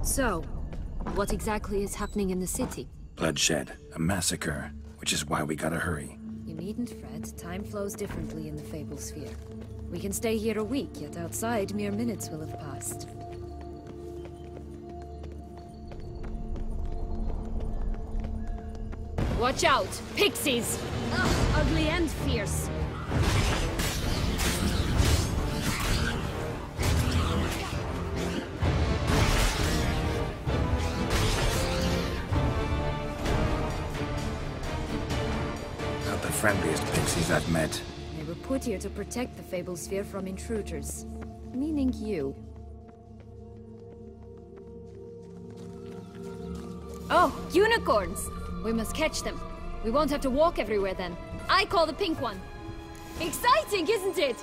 So, what exactly is happening in the city? Bloodshed, a massacre, which is why we gotta hurry. You needn't fret. Time flows differently in the Fable Sphere. We can stay here a week, yet outside mere minutes will have passed. Watch out! Pixies! Ugh, ugly and fierce. Not the friendliest pixies I've met. They were put here to protect the Fable Sphere from intruders. Meaning you. Oh, unicorns! We must catch them. We won't have to walk everywhere then. I call the pink one. Exciting, isn't it?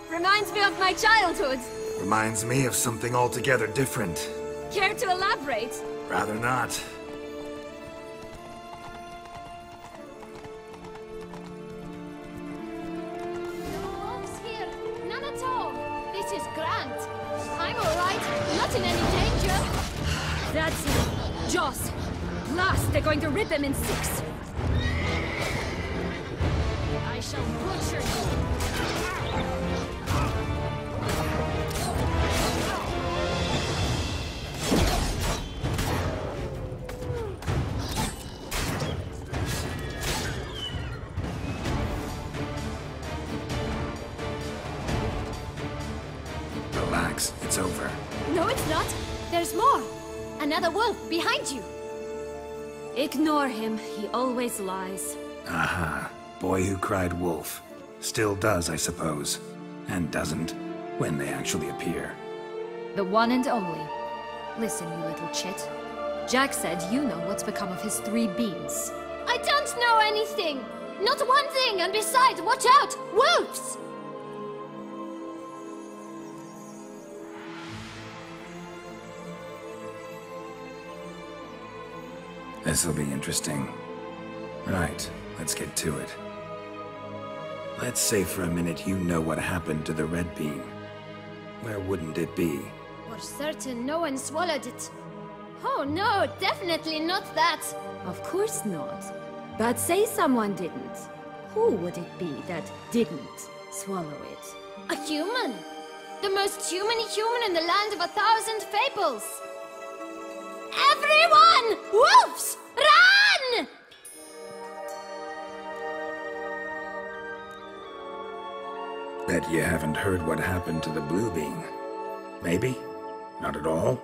Reminds me of my childhood. Reminds me of something altogether different. Care to elaborate? Rather not. No wolves here. None at all. This is grand. I'm alright. Not in any danger. That's it. Joss. Blast, they're going to rip him in 6. I shall butcher you. Relax, it's over. No, it's not. There's more. Another wolf behind you. Ignore him. He always lies. Aha. Boy who cried wolf. Still does, I suppose. And doesn't, when they actually appear. The one and only. Listen, you little chit. Jack said you know what's become of his 3 beans. I don't know anything. Not one thing, and besides, watch out! Wolves! This'll be interesting. Right, let's get to it. Let's say for a minute you know what happened to the red bean. Where wouldn't it be? For certain, no one swallowed it. Oh no, definitely not that. Of course not. But say someone didn't. Who would it be that didn't swallow it? A human. The most human-y human in the land of 1,000 fables. Everyone! Wolves! Run! Bet you haven't heard what happened to the blue bean. Maybe? Not at all?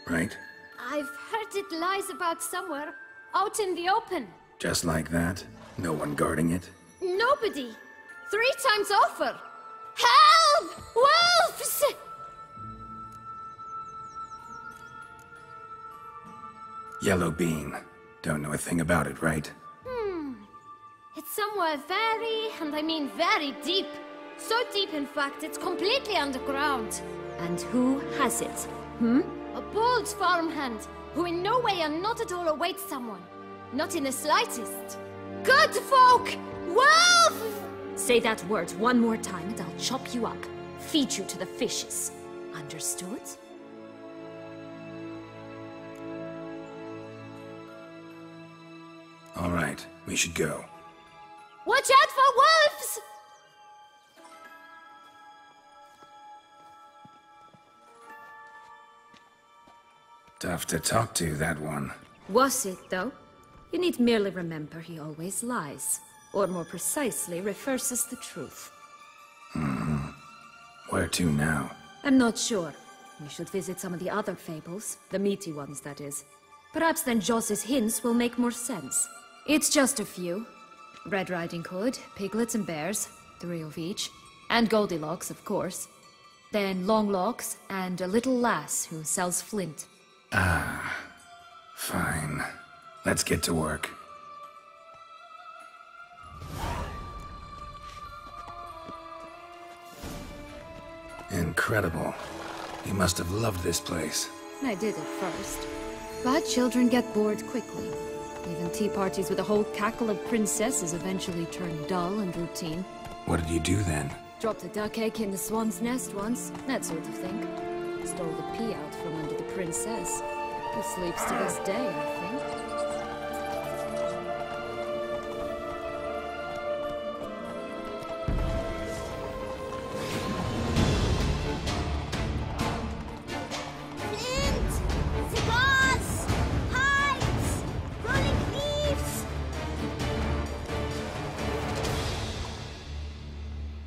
Right? I've heard it lies about somewhere, out in the open. Just like that? No one guarding it? Nobody. 3 times over. Help! Wolves! Yellow bean. Don't know a thing about it, right? It's somewhere very, and I mean very deep. So deep, in fact, it's completely underground. And who has it? A bold farmhand, who in no way and not at all awaits someone. Not in the slightest. Good folk! Wolf! Say that word one more time and I'll chop you up. Feed you to the fishes. Understood? All right, we should go. Watch out for wolves! Tough to talk to, that one. Was it, though? You need merely remember he always lies. Or more precisely, reverses the truth. Where to now? I'm not sure. We should visit some of the other fables. The meaty ones, that is. Perhaps then Joss's hints will make more sense. It's just a few. Red Riding Hood, piglets and bears, 3 of each. And Goldilocks, of course. Then Longlocks, and a little lass who sells flint. Fine. Let's get to work. Incredible. You must have loved this place. I did at first. But children get bored quickly. Even tea parties with a whole cackle of princesses eventually turn dull and routine. What did you do then? Dropped a duck egg in the swan's nest once, that sort of thing. Stole the pea out from under the princess. Who sleeps to this day, I think. Flint! Cigars! Pipes! Rolling leaves!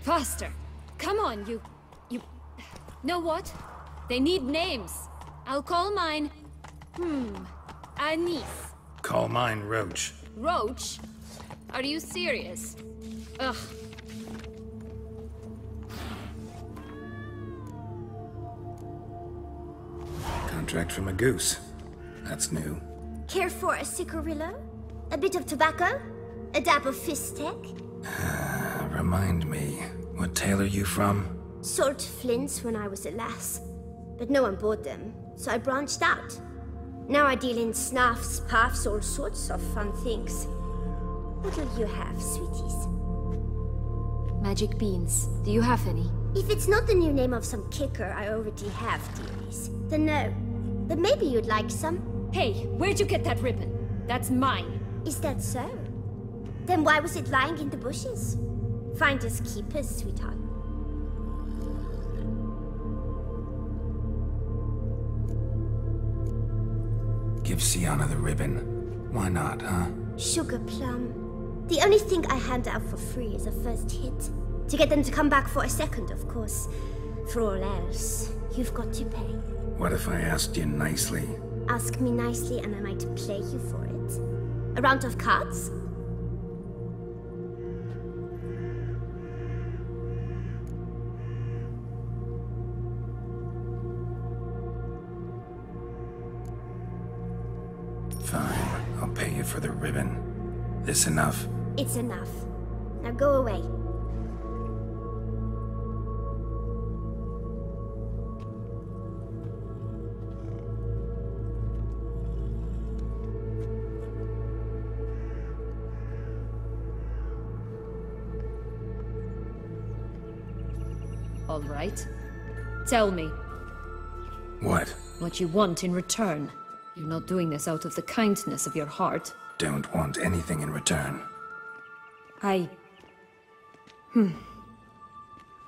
Faster! Come on, you... Know what? They need names. I'll call mine... Anise. Call mine Roach. Roach? Are you serious? Ugh. Contract from a goose. That's new. Care for a cigarillo? A bit of tobacco? A dab of fistek? Remind me, what tale are you from? Sold flints when I was a lass. But no one bought them, so I branched out. Now I deal in snuffs, puffs, all sorts of fun things. What'll you have, sweeties? Magic beans. Do you have any? If it's not the new name of some kicker I already have, dearies, then no. But maybe you'd like some? Hey, where'd you get that ribbon? That's mine. Is that so? Then why was it lying in the bushes? Finders keepers, sweetheart. Give Sienna the ribbon. Why not, huh? Sugar plum. The only thing I hand out for free is a first hit. To get them to come back for a second, of course. For all else, you've got to pay. What if I asked you nicely? Ask me nicely and I might play you for it. A round of cards? Fine, I'll pay you for the ribbon. This enough? It's enough. Now go away. All right. Tell me. What? What you want in return. You're not doing this out of the kindness of your heart. Don't want anything in return.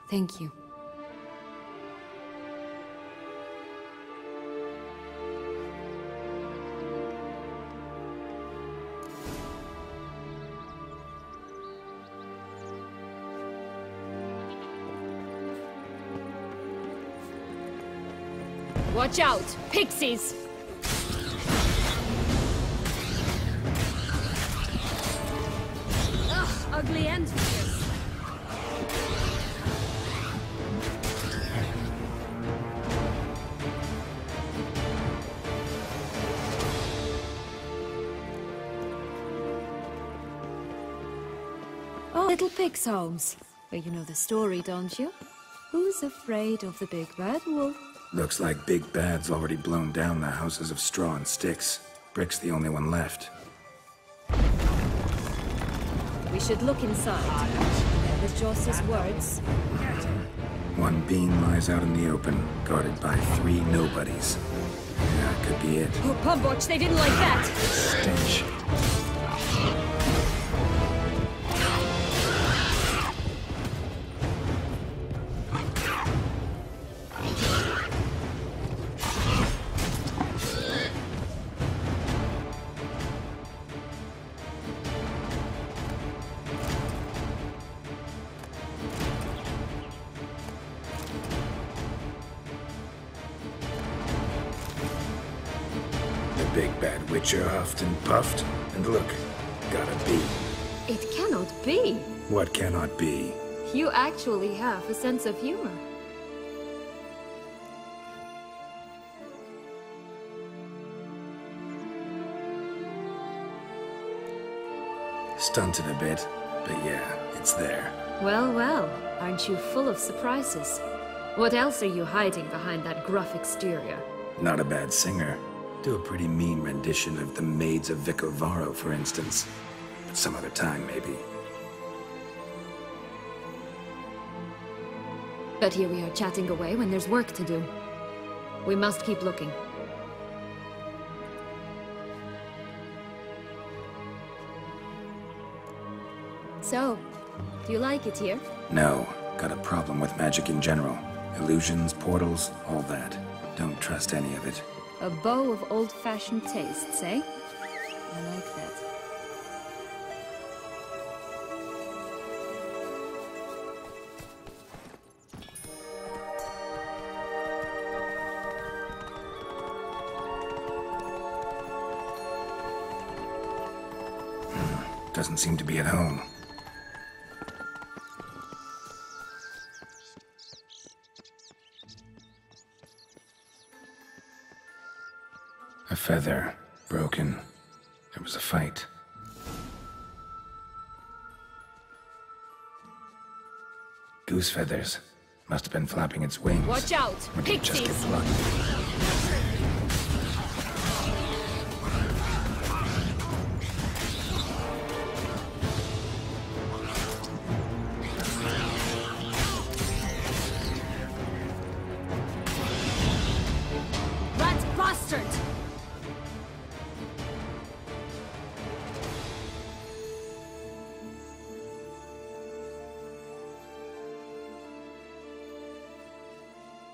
Thank you. Watch out! Pixies! Ugh, ugly and fierce. Oh, little pig's homes. Well, you know the story, don't you? Who's afraid of the big bad wolf? Looks like Big Bad's already blown down the houses of straw and sticks. Brick's the only one left. We should look inside. There with Joss's words. One beam lies out in the open, guarded by 3 nobodies. Yeah, could be it. Oh, Pumboch, they didn't like that! Stench. Big Bad Witcher huffed and puffed, and look, gotta be. It cannot be. What cannot be? You actually have a sense of humor. Stunted a bit, but yeah, it's there. Well, well, aren't you full of surprises? What else are you hiding behind that gruff exterior? Not a bad singer. Do a pretty mean rendition of The Maids of Vicovaro, for instance. But some other time, maybe. But here we are chatting away when there's work to do. We must keep looking. So, do you like it here? No. Got a problem with magic in general. Illusions, portals, all that. Don't trust any of it. A bow of old-fashioned tastes, eh? I like that. Doesn't seem to be at home. A feather. Broken. There was a fight. Goose feathers. Must have been flapping its wings. Watch out! Or did it just get Pixies! plucked?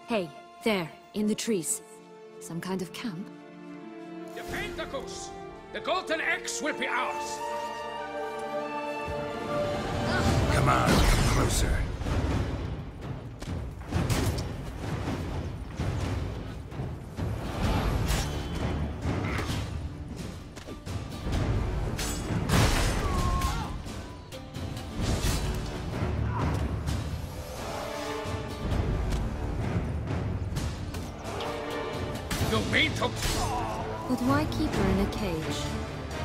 Hey, there, in the trees. Some kind of camp? Defend the goose! The golden X will be ours! Come on, come closer. But why keep her in a cage?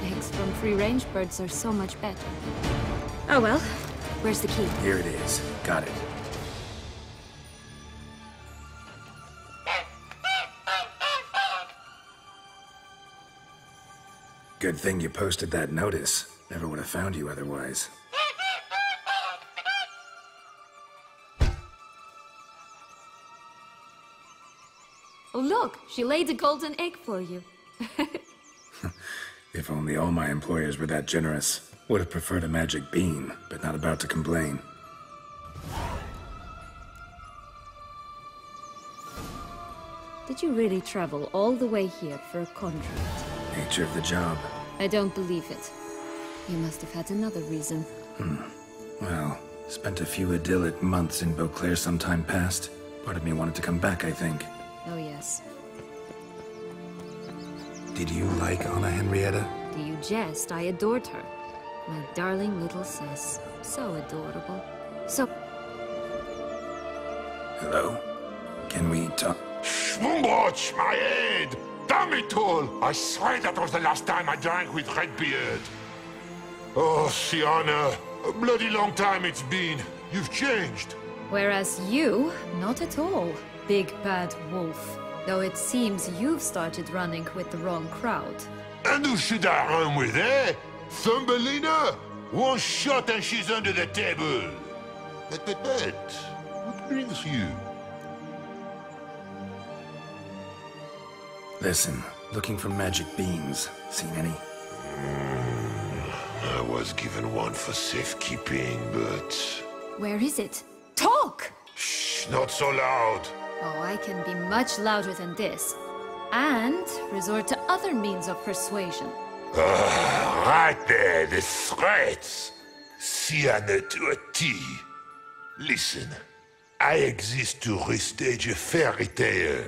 Eggs from free-range birds are so much better. Oh well, where's the key? Here it is. Got it. Good thing you posted that notice. Never would have found you otherwise. Oh look, she laid a golden egg for you. If only all my employers were that generous. Would have preferred a magic bean, but not about to complain. Did you really travel all the way here for a contract? Nature of the job. I don't believe it. You must have had another reason. Well, spent a few idyllic months in Beauclair some time past. Part of me wanted to come back, I think. Oh yes. Did you like Anna Henrietta? Do you jest? I adored her. My darling little sis. So adorable. So... Hello? Can we talk? Schwumbotch, my head! Damn it all! I swear that was the last time I drank with Redbeard. Oh, Sienna, a bloody long time it's been. You've changed. Whereas you, not at all. Big bad wolf. Though it seems you've started running with the wrong crowd. And who should I run with, eh? Thumbelina? One shot and she's under the table. But, what brings you? Listen, looking for magic beans. Seen any? I was given one for safekeeping, but... Where is it? Talk! Shh, not so loud. Oh, I can be much louder than this. And resort to other means of persuasion. Right there, the threats. Sienna to a T. Listen, I exist to restage a fairy tale.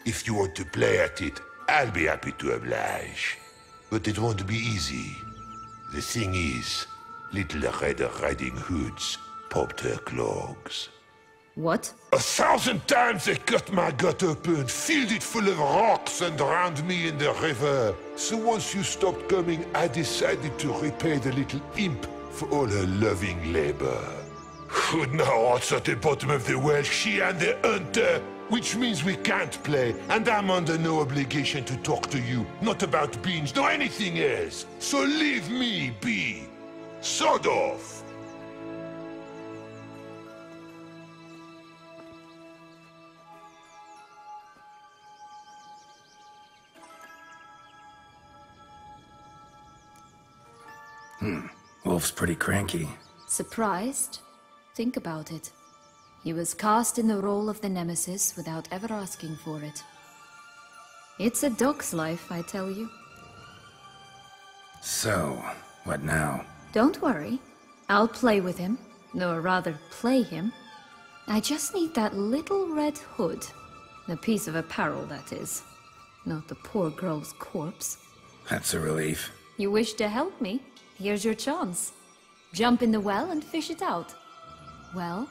If you want to play at it, I'll be happy to oblige. But it won't be easy. The thing is, little Red Riding Hoods popped her clogs. What? 1,000 times they cut my gut open, filled it full of rocks and drowned me in the river. So once you stopped coming, I decided to repay the little imp for all her loving labor. Now what's at the bottom of the well, she and the hunter, which means we can't play, and I'm under no obligation to talk to you, not about beans, nor anything else. So leave me be. Sod off. Wolf's pretty cranky. Surprised? Think about it. He was cast in the role of the Nemesis without ever asking for it. It's a dog's life, I tell you. So, what now? Don't worry. I'll play with him. Or rather, play him. I just need that little red hood. A piece of apparel, that is. Not the poor girl's corpse. That's a relief. You wish to help me? Here's your chance. Jump in the well and fish it out. Well,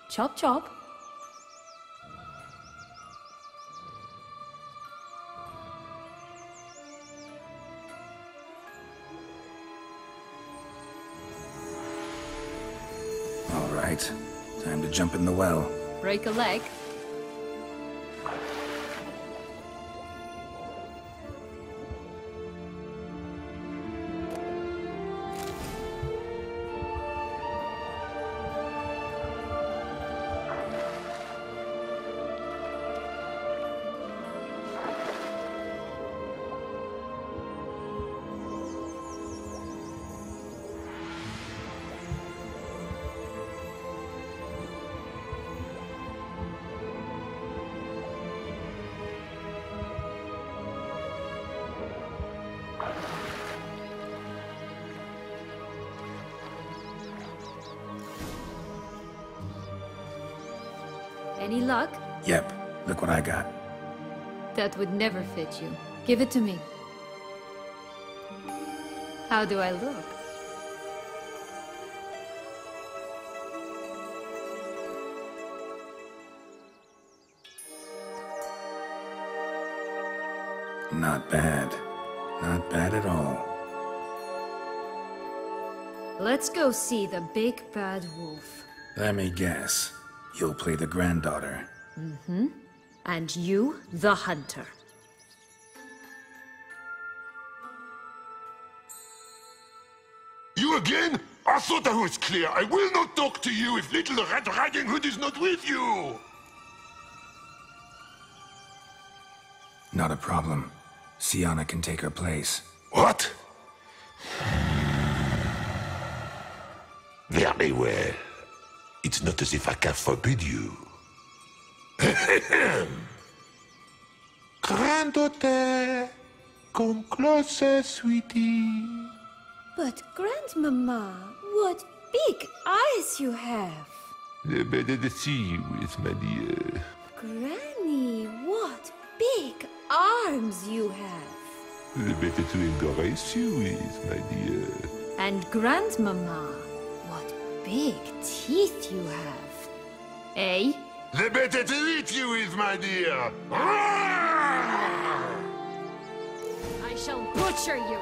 chop chop. All right. Time to jump in the well. Break a leg. Any luck? Yep. Look what I got. That would never fit you. Give it to me. How do I look? Not bad. Not bad at all. Let's go see the big bad wolf. Let me guess. You'll play the granddaughter. Mm-hmm. And you, the hunter. You again? I thought I was clear. I will not talk to you if Little Red Riding Hood is not with you! Not a problem. Sienna can take her place. What? Very well. It's not as if I can forbid you. Granddaughter, come closer, sweetie. But Grandmama, what big eyes you have! The better to see you with, my dear. Granny, what big arms you have! The better to embrace you with, my dear. And Grandmama, what big teeth you have. Eh? The better to eat you with, my dear. I shall butcher you.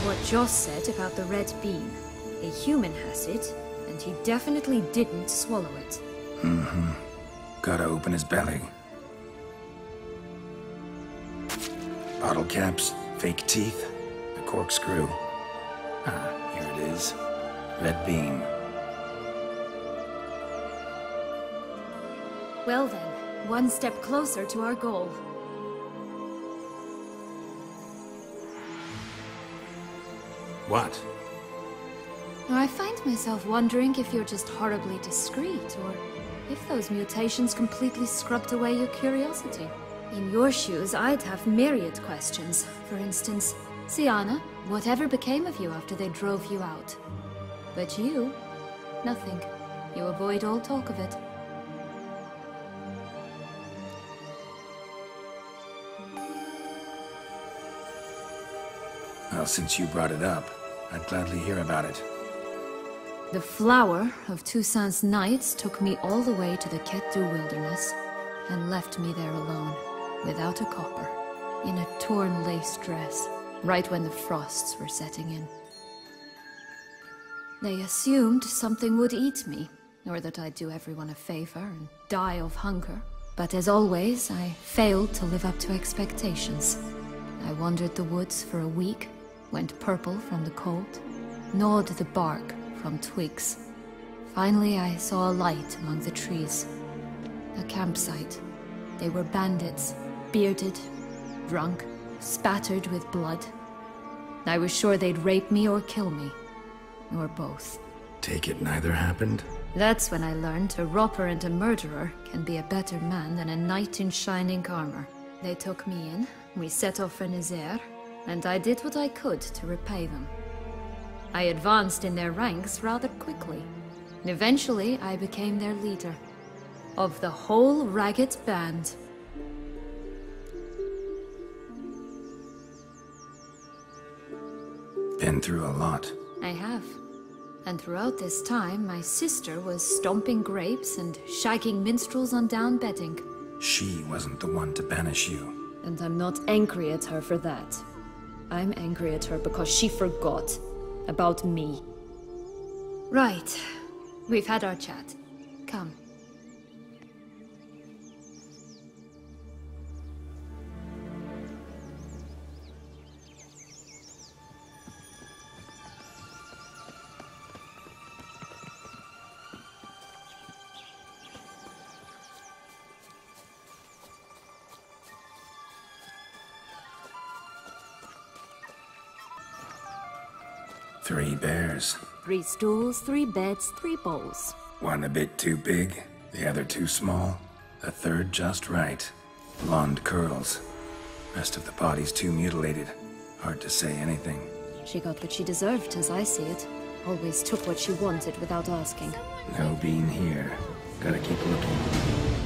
What Joss said about the red bean. A human has it, and he definitely didn't swallow it. Mm-hmm. Gotta open his belly. Bottle caps, fake teeth, the corkscrew. Ah, Here it is. Red beam. Well then, one step closer to our goal. What? I find myself wondering if you're just horribly discreet, or if those mutations completely scrubbed away your curiosity. In your shoes, I'd have myriad questions. For instance, Sienna, whatever became of you after they drove you out? But you, nothing. You avoid all talk of it. Well, since you brought it up, I'd gladly hear about it. The flower of Toussaint's Knights took me all the way to the Quête Wilderness, and left me there alone, without a copper, in a torn lace dress, right when the frosts were setting in. They assumed something would eat me, or that I'd do everyone a favor and die of hunger. But as always, I failed to live up to expectations. I wandered the woods for a week, went purple from the cold, gnawed the bark from twigs. Finally, I saw a light among the trees. A campsite. They were bandits, bearded, drunk, spattered with blood. I was sure they'd rape me or kill me. Or both. Take it neither happened? That's when I learned a robber and a murderer can be a better man than a knight in shining armor. They took me in, we set off for Nazaire, and I did what I could to repay them. I advanced in their ranks rather quickly. Eventually, I became their leader. Of the whole ragged band. Been through a lot. I have. And throughout this time, my sister was stomping grapes and shagging minstrels on down bedding. She wasn't the one to banish you. And I'm not angry at her for that. I'm angry at her because she forgot about me. Right. We've had our chat. Come. Three bears. 3 stools, 3 beds, 3 bowls. One a bit too big, the other too small, the third just right. Blonde curls. Rest of the body's too mutilated. Hard to say anything. She got what she deserved, as I see it. Always took what she wanted without asking. No bean here. Gotta keep looking.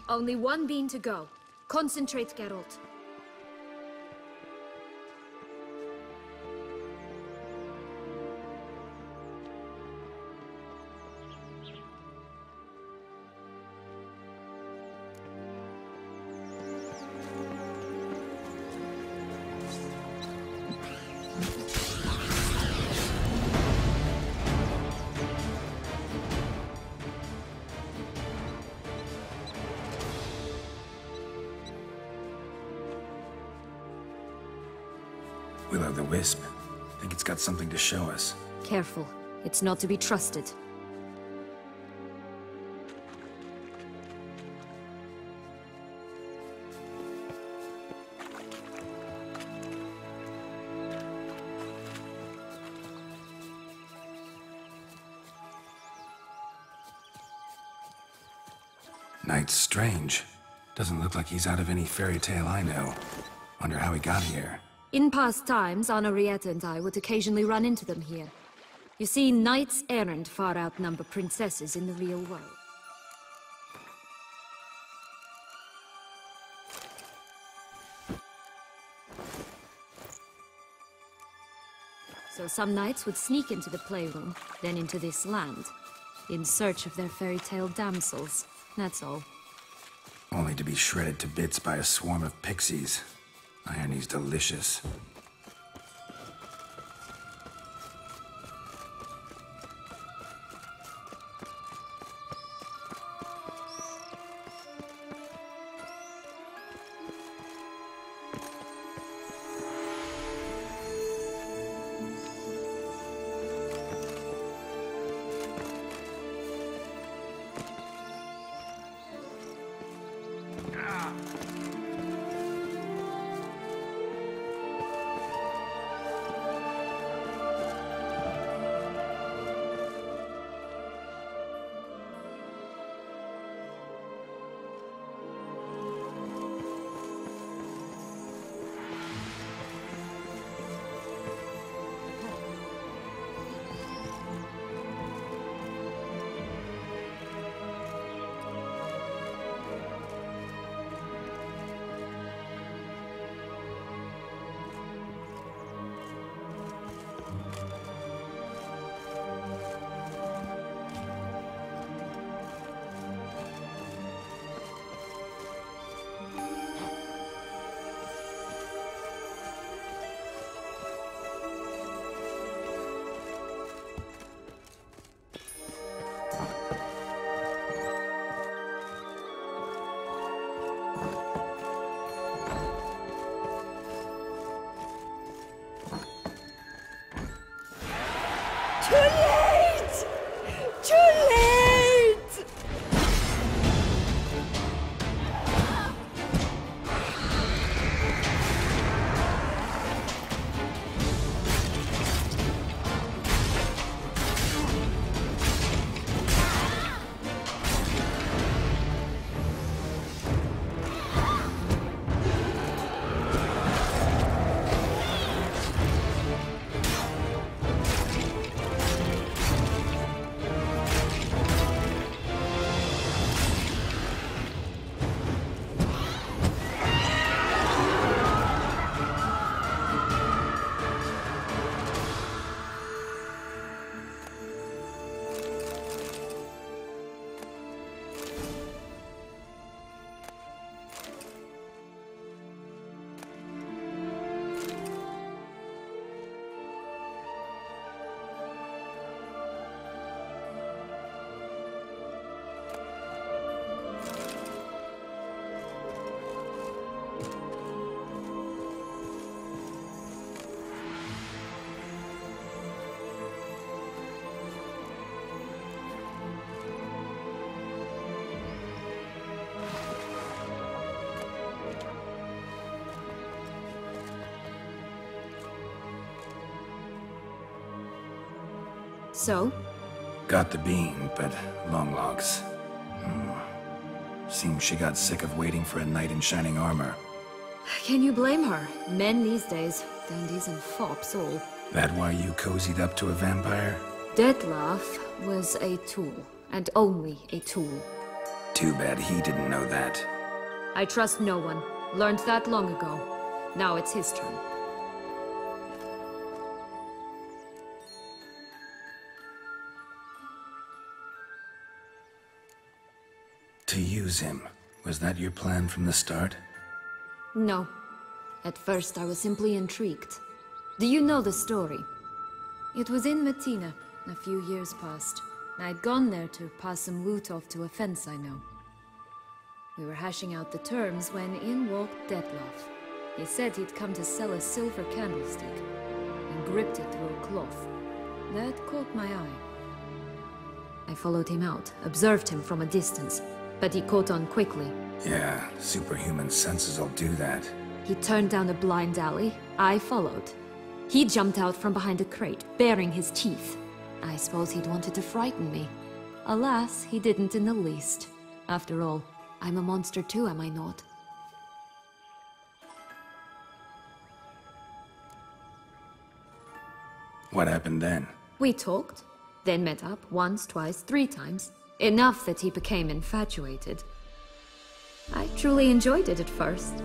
Only one bean to go. Concentrate, Geralt. Will-o'-the-wisp. Think it's got something to show us. Careful. It's not to be trusted. Knight's strange. Doesn't look like he's out of any fairy tale I know. Wonder how he got here. In past times, Henrietta and I would occasionally run into them here. You see, knights errant far outnumber princesses in the real world. So some knights would sneak into the playroom, then into this land, in search of their fairy tale damsels. That's all. Only to be shredded to bits by a swarm of pixies. Irony's delicious. Too late! Too late! So? Got the bean, but long logs. Seems she got sick of waiting for a knight in shining armor. Can you blame her? Men these days, dandies and fops all. That why you cozied up to a vampire? Detlef was a tool, and only a tool. Too bad he didn't know that. I trust no one. Learned that long ago. Now it's his turn. To use him. Was that your plan from the start? No. At first I was simply intrigued. Do you know the story? It was in Metina, a few years past. I'd gone there to pass some loot off to a fence I know. We were hashing out the terms when in walked Detlef. He said he'd come to sell a silver candlestick, and gripped it through a cloth. That caught my eye. I followed him out, observed him from a distance, but he caught on quickly. Yeah, superhuman senses will do that. He turned down a blind alley. I followed. He jumped out from behind a crate, baring his teeth. I suppose he'd wanted to frighten me. Alas, he didn't in the least. After all, I'm a monster too, am I not? What happened then? We talked, then met up once, twice, 3 times. Enough that he became infatuated. I truly enjoyed it at first,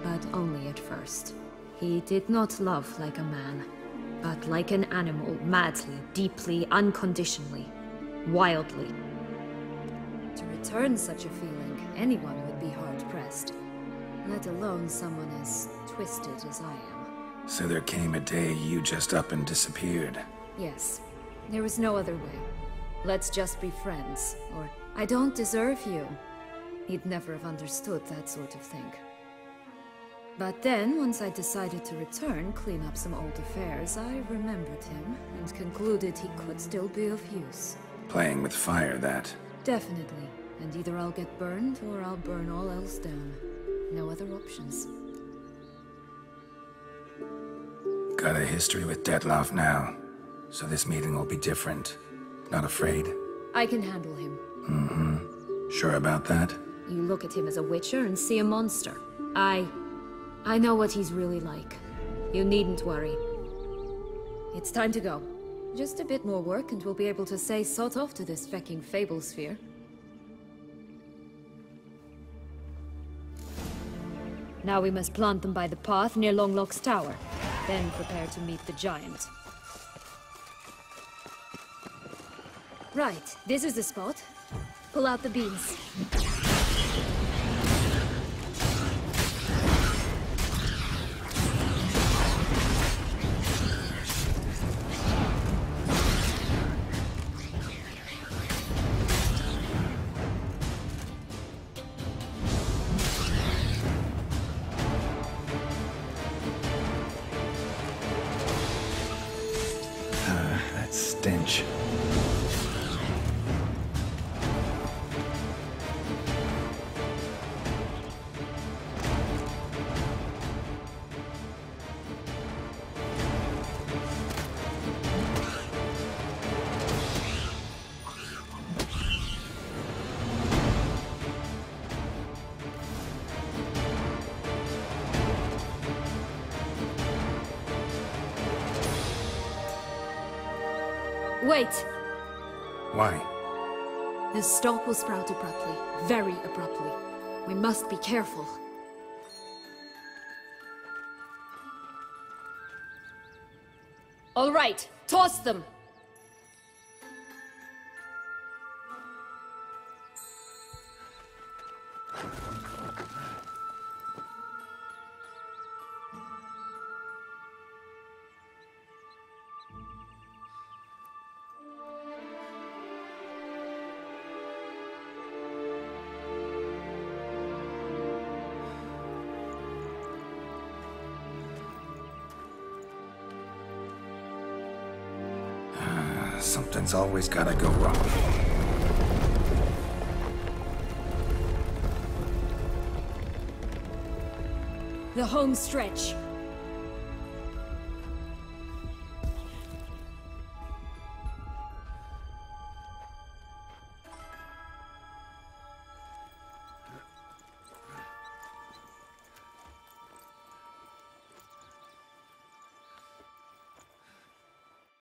but only at first. He did not love like a man, but like an animal, madly, deeply, unconditionally, wildly. To return such a feeling, anyone would be hard-pressed, let alone someone as twisted as I am. So there came a day you just up and disappeared. Yes, there was no other way. Let's just be friends, or I don't deserve you. He'd never have understood that sort of thing. But then, once I decided to return, clean up some old affairs, I remembered him and concluded he could still be of use. Playing with fire, that. Definitely. And either I'll get burned, or I'll burn all else down. No other options. Got a history with Detloff now, so this meeting will be different. Not afraid? I can handle him. Mm-hmm. Sure about that? You look at him as a witcher and see a monster. I know what he's really like. You needn't worry. It's time to go. Just a bit more work and we'll be able to say sod off to this fecking fable sphere. Now we must plant them by the path near Longlock's tower. Then prepare to meet the giant. Right, this is the spot. Pull out the beams. That stench. Wait! Why? The stalk will sprout abruptly. Very abruptly. We must be careful. All right, toss them! Something's always gotta go wrong. The home stretch.